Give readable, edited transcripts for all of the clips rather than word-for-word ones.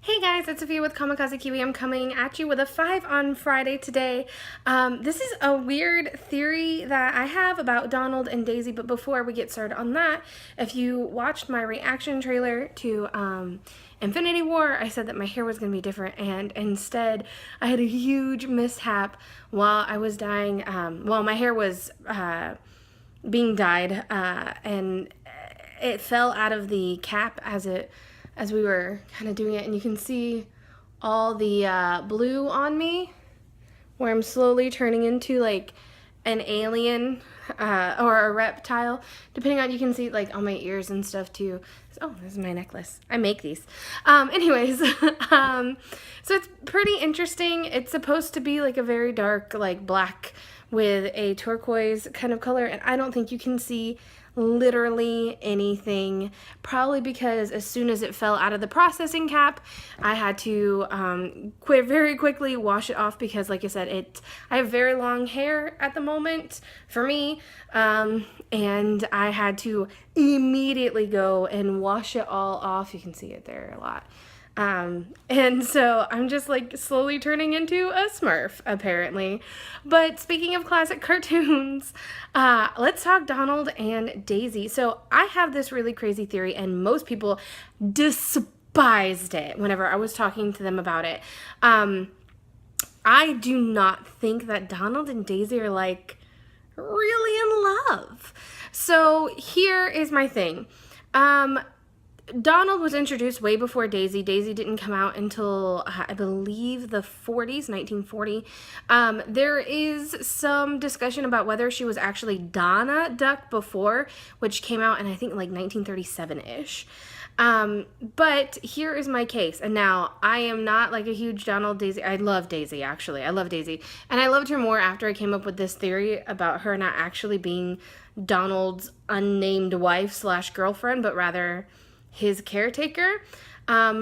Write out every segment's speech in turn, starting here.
Hey guys, it's Sophia with Kamikaze Kiwi. I'm coming at you with a 5 on Friday today. This is a weird theory that I have about Donald and Daisy, but before we get started on that, if you watched my reaction trailer to Infinity War, I said that my hair was going to be different, and instead I had a huge mishap while I was dying, while my hair was being dyed, and it fell out of the cap as we were kind of doing it, and you can see all the blue on me where I'm slowly turning into like an alien or a reptile, depending on, you can see like on my ears and stuff too. Oh, this is my necklace. I make these. Anyways, so it's pretty interesting. It's supposed to be like a very dark, like black with a turquoise kind of color, and I don't think you can see literally anything, probably because as soon as it fell out of the processing cap, I had to very quickly wash it off because, like I said, I have very long hair at the moment for me, and I had to immediately go and wash it all off. You can see it there a lot. And so I'm just like slowly turning into a Smurf, apparently. But speaking of classic cartoons, let's talk Donald and Daisy. So I have this really crazy theory, and most people despised it whenever I was talking to them about it. I do not think that Donald and Daisy are like really in love. So here is my thing. Donald was introduced way before Daisy. Daisy didn't come out until, I believe, the 40s, 1940. There is some discussion about whether she was actually Donna Duck before, which came out in, I think, like 1937-ish. But here is my case. And now, I am not like a huge Donald Daisy. I love Daisy, actually. I love Daisy. And I loved her more after I came up with this theory about her not actually being Donald's unnamed wife / girlfriend, but rather his caretaker.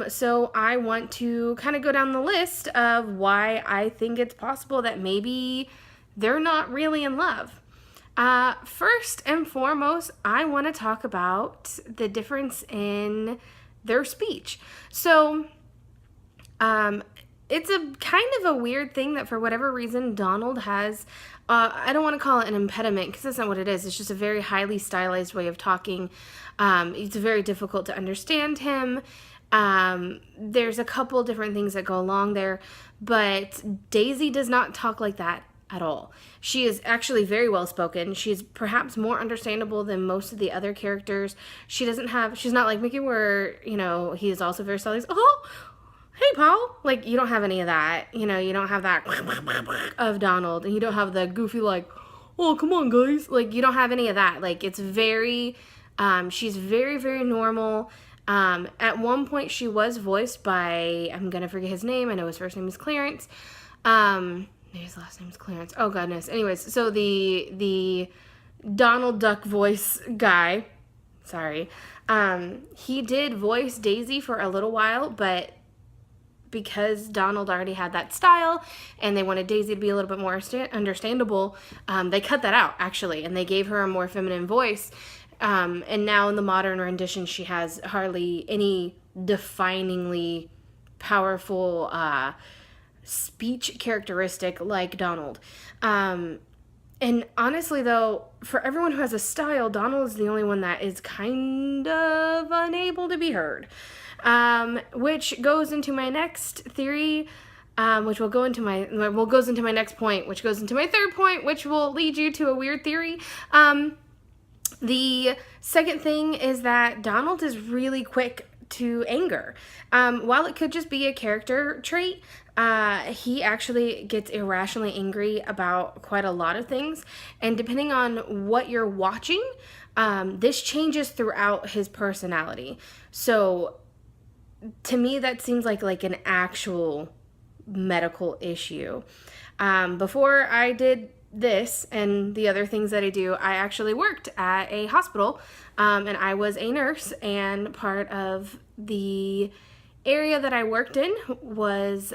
So I want to kind of go down the list of why I think it's possible that maybe they're not really in love. First and foremost, I want to talk about the difference in their speech. So it's a kind of a weird thing that for whatever reason Donald has, I don't want to call it an impediment because that's not what it is. It's just a very highly stylized way of talking. It's very difficult to understand him. There's a couple different things that go along there, but Daisy does not talk like that at all. She is actually very well spoken. She's perhaps more understandable than most of the other characters. She's not like Mickey where, he is also very stylized. Oh, hey, Paul. Like, you don't have any of that. You don't have that of Donald. And you don't have the goofy, like, oh, come on, guys. Like, you don't have any of that. Like, it's very, she's very, very normal. At one point, she was voiced by, I'm going to forget his name. I know his first name is Clarence. Maybe his last name is Clarence. Oh, goodness. Anyways, so the Donald Duck voice guy, sorry, he did voice Daisy for a little while, but because Donald already had that style and they wanted Daisy to be a little bit more understandable, they cut that out, actually, and they gave her a more feminine voice. And now in the modern rendition, she has hardly any definingly powerful speech characteristic like Donald. And honestly, though, for everyone who has a style, Donald is the only one that is kind of unable to be heard. Which goes into my next theory, which will goes into my next point, which goes into my third point, which will lead you to a weird theory. The second thing is that Donald is really quick to anger. While it could just be a character trait, he actually gets irrationally angry about quite a lot of things. And depending on what you're watching, this changes throughout his personality. So to me, that seems like an actual medical issue. Before I did this and the other things that I do, I actually worked at a hospital, and I was a nurse, and part of the area that I worked in was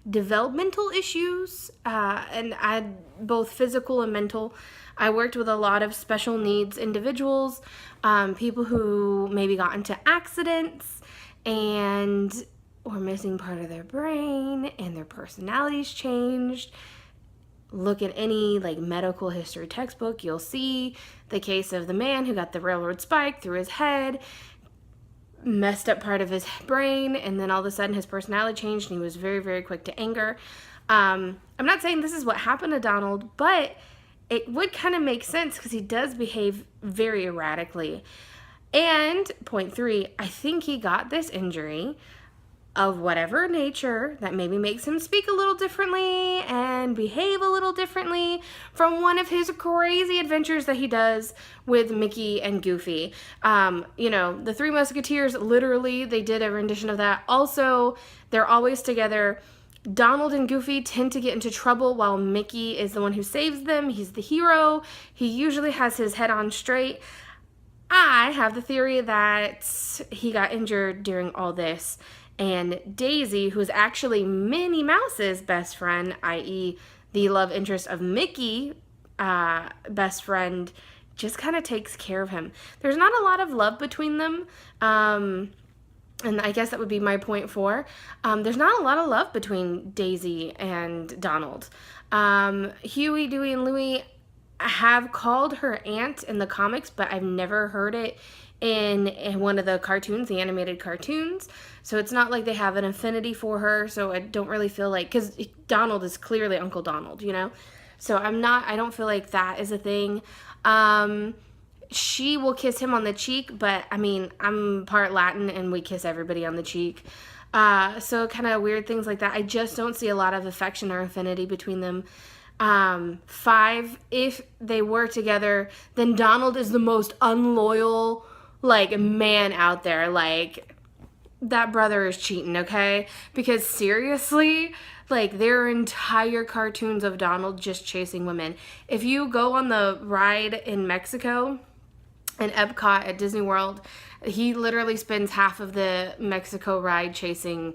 developmental issues, and I had both physical and mental. I worked with a lot of special needs individuals, people who maybe got into accidents, and or missing part of their brain, and their personalities changed. Look at any like medical history textbook, you'll see the case of the man who got the railroad spike through his head, messed up part of his brain, and then all of a sudden his personality changed and he was very, very quick to anger. I'm not saying this is what happened to Donald, but it would kind of make sense because he does behave very erratically. And point 3, I think he got this injury of whatever nature that maybe makes him speak a little differently and behave a little differently from one of his crazy adventures that he does with Mickey and Goofy. The Three Musketeers, literally, they did a rendition of that. Also, they're always together. Donald and Goofy tend to get into trouble while Mickey is the one who saves them. He's the hero. He usually has his head on straight. I have the theory that he got injured during all this, and Daisy, who's actually Minnie Mouse's best friend, i.e. the love interest of Mickey, best friend, just kind of takes care of him. There's not a lot of love between them, and I guess that would be my point 4. There's not a lot of love between Daisy and Donald. Huey, Dewey, and Louie have called her aunt in the comics, but I've never heard it in one of the cartoons, the animated cartoons. So it's not like they have an affinity for her. So I don't really feel like, because Donald is clearly Uncle Donald, So I don't feel like that is a thing. She will kiss him on the cheek, but I mean, I'm part Latin and we kiss everybody on the cheek. So kind of weird things like that. I just don't see a lot of affection or affinity between them. 5, if they were together, then Donald is the most unloyal, man out there. That brother is cheating, okay? Because seriously, there are entire cartoons of Donald just chasing women. If you go on the ride in Mexico, in Epcot at Disney World, he literally spends half of the Mexico ride chasing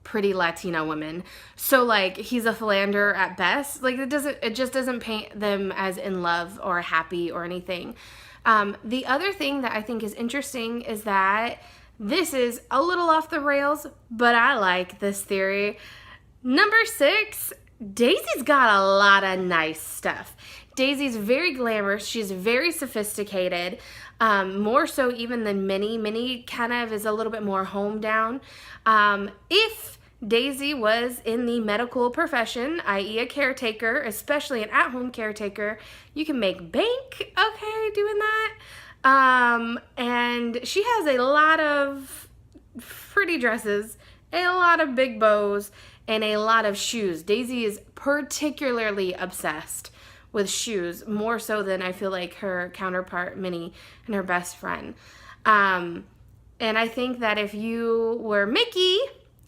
pretty Latino women. So he's a philanderer at best. It just doesn't paint them as in love or happy or anything. The other thing that I think is interesting is that this is a little off the rails, but I like this theory. Number 6, Daisy's got a lot of nice stuff. Daisy's very glamorous. She's very sophisticated, more so even than Minnie. Minnie kind of is a little bit more home down. If Daisy was in the medical profession, i.e. a caretaker, especially an at-home caretaker, you can make bank, okay, doing that. And she has a lot of pretty dresses, a lot of big bows, and a lot of shoes. Daisy is particularly obsessed with shoes, more so than I feel like her counterpart, Minnie, and her best friend. And I think that if you were Mickey,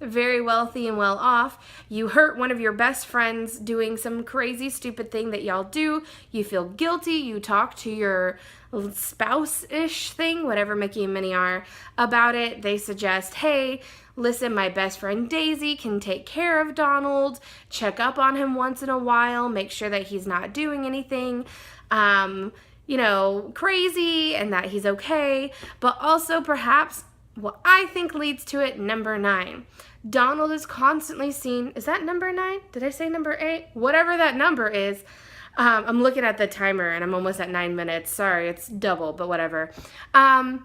very wealthy and well off, you hurt one of your best friends doing some crazy stupid thing that y'all do, you feel guilty, you talk to your spouse-ish thing, whatever Mickey and Minnie are, about it. They suggest, hey, listen, my best friend Daisy can take care of Donald, check up on him once in a while, make sure that he's not doing anything crazy and that he's okay. But also perhaps what I think leads to it, number 9. Donald is constantly seen, is that number 9? Did I say number 8? Whatever that number is. I'm looking at the timer and I'm almost at 9 minutes. Sorry, it's double, but whatever. Donald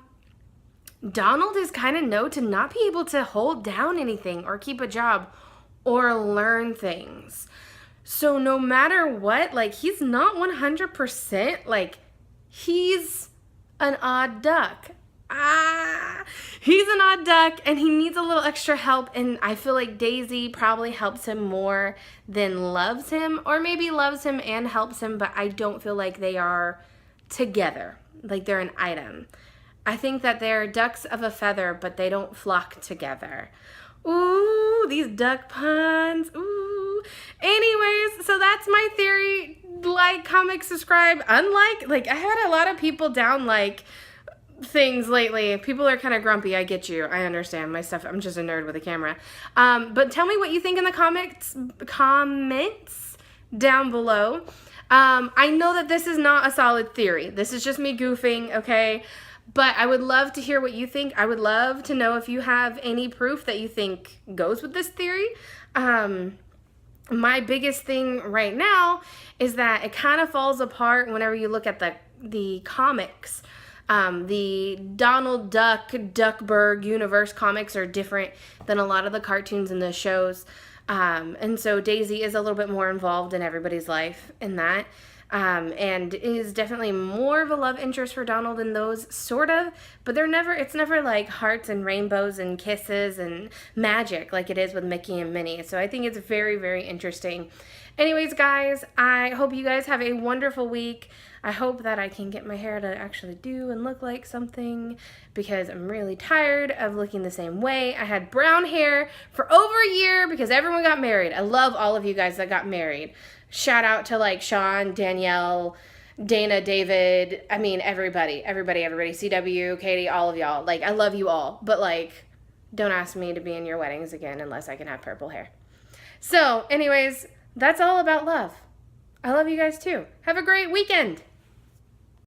is kind of known to not be able to hold down anything or keep a job or learn things. So no matter what, he's not 100%, he's an odd duck. He's an odd duck and he needs a little extra help, and I feel like Daisy probably helps him more than loves him, or maybe loves him and helps him, but I don't feel like they are together, they're an item. I think that they're ducks of a feather, but they don't flock together. Ooh, these duck puns. Ooh. Anyways, so that's my theory. Comment, subscribe. Unlike, I had a lot of people down things lately. People are kind of grumpy. I get you. I understand my stuff. I'm just a nerd with a camera. But tell me what you think in the comments down below. I know that this is not a solid theory. This is just me goofing, okay? But I would love to hear what you think. I would love to know if you have any proof that you think goes with this theory. My biggest thing right now is that it kind of falls apart whenever you look at the comics. The Donald Duckburg universe comics are different than a lot of the cartoons and the shows. And so Daisy is a little bit more involved in everybody's life in that. And is definitely more of a love interest for Donald in those, sort of, but it's never like hearts and rainbows and kisses and magic like it is with Mickey and Minnie. So I think it's very, very interesting. Anyways, guys, I hope you guys have a wonderful week. I hope that I can get my hair to actually do and look like something, because I'm really tired of looking the same way. I had brown hair for over a year because everyone got married. I love all of you guys that got married. Shout out to like Sean, Danielle, Dana, David. I mean, everybody. CW, Katie, all of y'all. Like, I love you all. But like, don't ask me to be in your weddings again unless I can have purple hair. So anyways, that's all about love. I love you guys too. Have a great weekend.